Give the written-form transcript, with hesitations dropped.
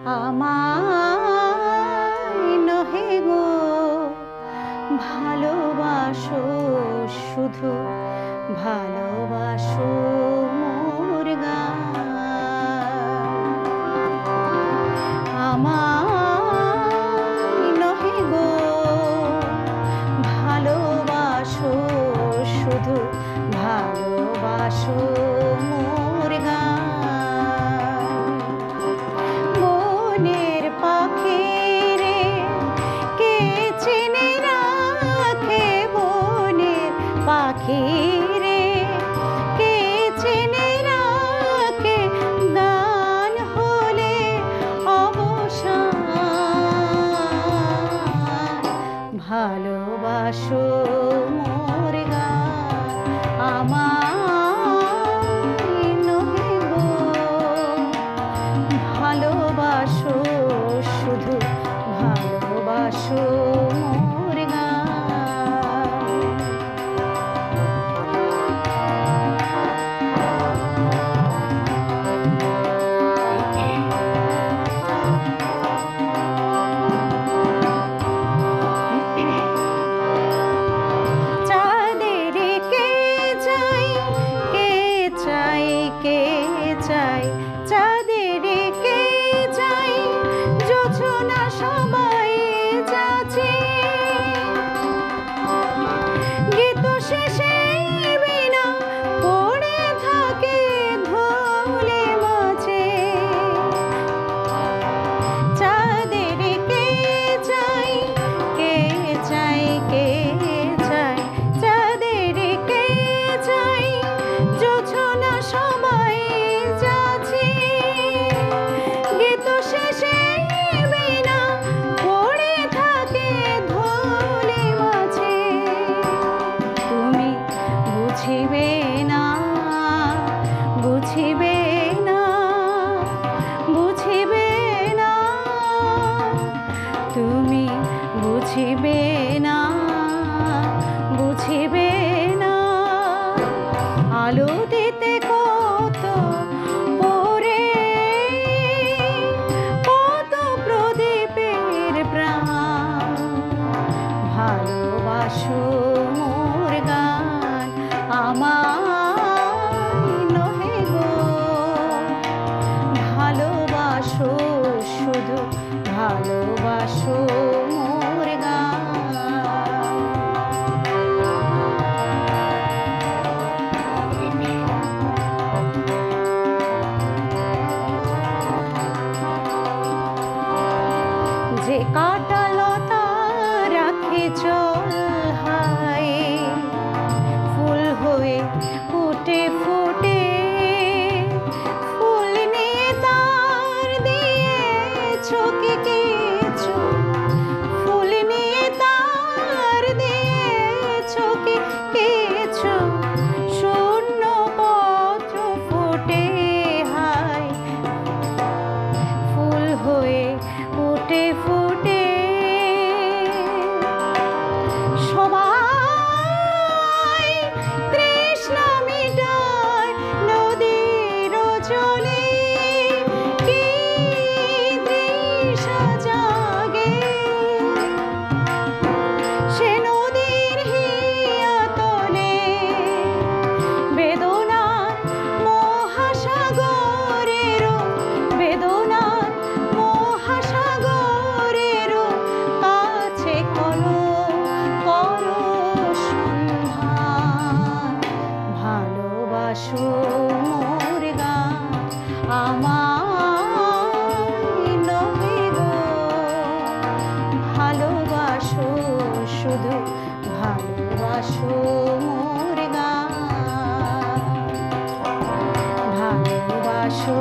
আমায় নহে গো ভালোবাসো, শুধু ভালোবাসো মোর গান। আমায় নহে গো ভালোবাসো, শুধু ভালোবাসো মোর গান। বনের পাখি রে কে চিনে রাখে, বনের পাখি রে কে চিনে রাখে, গান হলে অবসান। ভালোবাসো মোর গান, আমায় নহে গো ভালোবাসো, শুধু ভালোবাসো মোর গান। চাঁদের কে চাই, কে চাই, কে চাই, চাঁদের কে চাই, জোছনা সবাই যাচ্ছে। গীত শেষে বিনা পড়ে থাকে ধুলে মাঝে। চাঁদের কে চাই, কে চাই, কে চাই, চাঁদের কে চাই, জোছনা সবাই যাচ্ছে। গীত শেষে বিনা পড়ে থাকে ধুলে মাঝে। তুমি বুঝিবে না, বুঝিবে না, বুঝিবে না, তুমি বুঝিবে না, বুঝিবে না। আলো দিতে কত পরে, কত প্রদীপের প্রাণ। ভালোবাসো মোর গান, আমায় নহে গো ভালোবাসো, শুধু ভালোবাসো মোর গান। যে কাটা লতা রাখে জল হায়, ফুল হয়ে ফুটে ফুটে, ফুল নিয়ে তার দিয়েছো কি কিছু, ফুল নিয়ে তার দিয়েছো কি কিছু। শূন্য পত্র ফুটে হায়, ফুল হয়ে ফুটে ফুটে, সবাই তৃষ্ণা মিটায় নদীর জলে। কি তৃষা জাগে সে নদীর হিয়াতলে, বেদনার মহাসাগরেরও, বেদনার মহাসাগরেরও কাছে করো, করো সন্ধান। ভালোবাসো মোর গান, আমায় নহে গো ভালোবাসো, শুধু ভালোবাসো মোর গান। ভালোবাসো